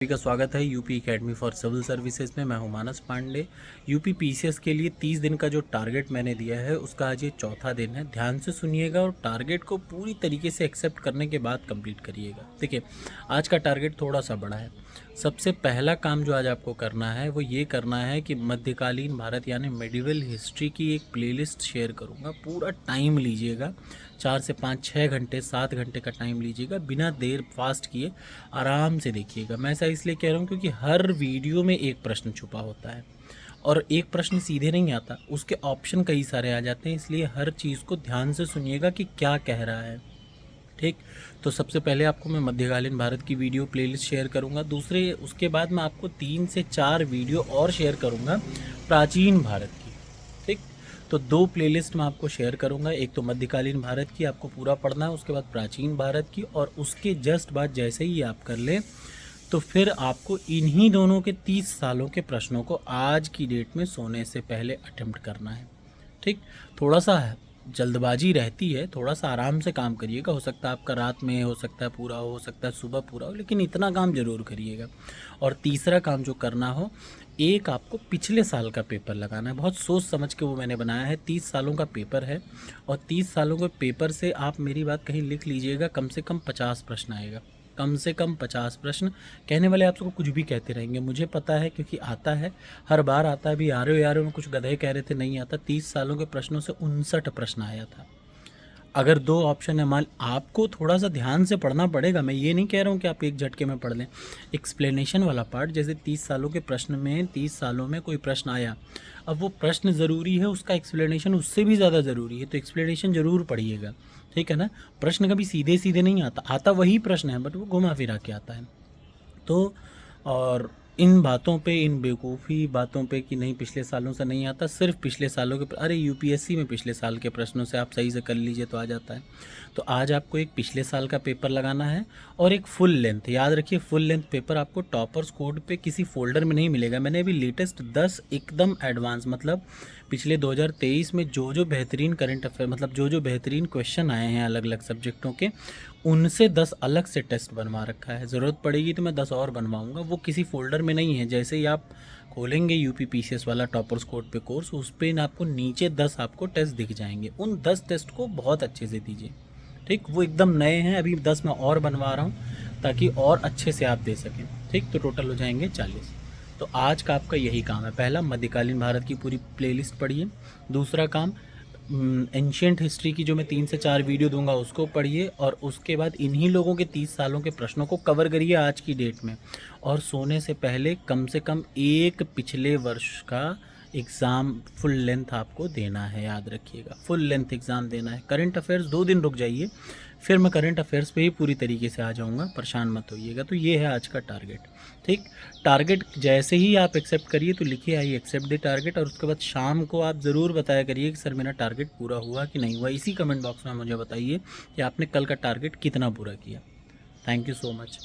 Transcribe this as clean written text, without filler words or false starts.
सभी का स्वागत है UP academy for civil services में। मैं हूं मानस पांडे। यूपी पीसीएस के लिए 30 दिन का जो टारगेट मैंने दिया है उसका आज ये चौथा दिन है। ध्यान से सुनिएगा और टारगेट को पूरी तरीके से एक्सेप्ट करने के बाद कंप्लीट करिएगा। देखिए, आज का टारगेट थोड़ा सा बड़ा है। सबसे पहला काम जो आज आपको करना है वो ये करना है कि मध्यकालीन भारत यानी मेडिवल हिस्ट्री की एक प्लेलिस्ट शेयर करूँगा। पूरा टाइम लीजिएगा, 4 से 5 6 घंटे 7 घंटे का टाइम लीजिएगा, बिना देर फास्ट किए आराम से देखिएगा। मैं ऐसा इसलिए कह रहा हूँ क्योंकि हर वीडियो में एक प्रश्न छुपा होता है और एक प्रश्न सीधे नहीं आता, उसके ऑप्शन कई सारे आ जाते हैं। इसलिए हर चीज़ को ध्यान से सुनिएगा कि क्या कह रहा है। ठीक, तो सबसे पहले आपको मैं मध्यकालीन भारत की वीडियो प्लेलिस्ट शेयर करूंगा। दूसरे उसके बाद मैं आपको 3 से 4 वीडियो और शेयर करूंगा प्राचीन भारत की। ठीक, तो 2 प्लेलिस्ट मैं आपको शेयर करूंगा। एक तो मध्यकालीन भारत की आपको पूरा पढ़ना है, उसके बाद प्राचीन भारत की, और उसके जस्ट बाद जैसे ही आप कर लें तो फिर आपको इन्हीं दोनों के 30 सालों के प्रश्नों को आज की डेट में सोने से पहले अटेम्प्ट करना है। ठीक, थोड़ा सा जल्दबाजी रहती है, थोड़ा सा आराम से काम करिएगा। हो सकता है आपका रात में, हो सकता है पूरा हो सकता है सुबह पूरा हो, लेकिन इतना काम ज़रूर करिएगा। और तीसरा काम जो करना हो, एक आपको पिछले साल का पेपर लगाना है। बहुत सोच समझ के वो मैंने बनाया है। 30 सालों का पेपर है और 30 सालों के पेपर से आप मेरी बात कहीं लिख लीजिएगा, कम से कम 50 प्रश्न आएगा। कम से कम 50 प्रश्न। कहने वाले आप सबको कुछ भी कहते रहेंगे, मुझे पता है क्योंकि आता है, हर बार आता है। अभी यारों में कुछ गधे कह रहे थे नहीं आता। 30 सालों के प्रश्नों से 59 प्रश्न आया था। अगर 2 ऑप्शन है, मान आपको थोड़ा सा ध्यान से पढ़ना पड़ेगा। मैं ये नहीं कह रहा हूँ कि आप एक झटके में पढ़ लें। एक्सप्लेनेशन वाला पार्ट, जैसे 30 सालों के प्रश्न में 30 सालों में कोई प्रश्न आया, अब वो प्रश्न ज़रूरी है, उसका एक्सप्लेनेशन उससे भी ज़्यादा ज़रूरी है, तो एक्सप्लेनेशन ज़रूर पढ़िएगा। ठीक है ना। प्रश्न कभी सीधे सीधे नहीं आता वही प्रश्न है, बट वो घुमा फिरा के आता है। तो और इन बातों पे, इन बेवकूफ़ी बातों पे कि नहीं पिछले सालों से नहीं आता, सिर्फ पिछले सालों के, अरे यूपीएससी में पिछले साल के प्रश्नों से आप सही से कर लीजिए तो आ जाता है। तो आज आपको एक पिछले साल का पेपर लगाना है और एक फुल लेंथ। याद रखिए, फुल लेंथ पेपर आपको टॉपर्स कोड पे किसी फोल्डर में नहीं मिलेगा। मैंने अभी लेटेस्ट 10 एकदम एडवांस, मतलब पिछले 2023 में जो बेहतरीन करंट अफेयर, मतलब जो बेहतरीन क्वेश्चन आए हैं अलग अलग सब्जेक्टों के, उनसे 10 अलग से टेस्ट बनवा रखा है। ज़रूरत पड़ेगी तो मैं 10 और बनवाऊंगा। वो किसी फोल्डर में नहीं है। जैसे ही आप खोलेंगे यूपी पीसीएस वाला टॉपर्स कोड पे कोर्स, उस पर आपको नीचे 10 आपको टेस्ट दिख जाएंगे। उन 10 टेस्ट को बहुत अच्छे से दीजिए। ठीक, वो एकदम नए हैं, अभी 10 मैं और बनवा रहा हूँ ताकि और अच्छे से आप दे सकें। ठीक, तो टोटल हो जाएंगे 40। तो आज का आपका यही काम है। पहला, मध्यकालीन भारत की पूरी प्लेलिस्ट पढ़िए। दूसरा काम, एंशियंट हिस्ट्री की जो मैं 3 से 4 वीडियो दूंगा उसको पढ़िए, और उसके बाद इन्हीं लोगों के 30 सालों के प्रश्नों को कवर करिए आज की डेट में। और सोने से पहले कम से कम एक पिछले वर्ष का एग्ज़ाम फुल लेंथ आपको देना है। याद रखिएगा, फुल लेंथ एग्ज़ाम देना है। करंट अफेयर्स 2 दिन रुक जाइए, फिर मैं करंट अफेयर्स पे ही पूरी तरीके से आ जाऊँगा, परेशान मत होइएगा। तो ये है आज का टारगेट। ठीक, टारगेट जैसे ही आप एक्सेप्ट करिए तो लिखिए आई एक्सेप्ट द टारगेट, और उसके बाद शाम को आप ज़रूर बताया करिए कि सर मेरा टारगेट पूरा हुआ कि नहीं हुआ। इसी कमेंट बॉक्स में मुझे बताइए कि आपने कल का टारगेट कितना पूरा किया। Thank you so much.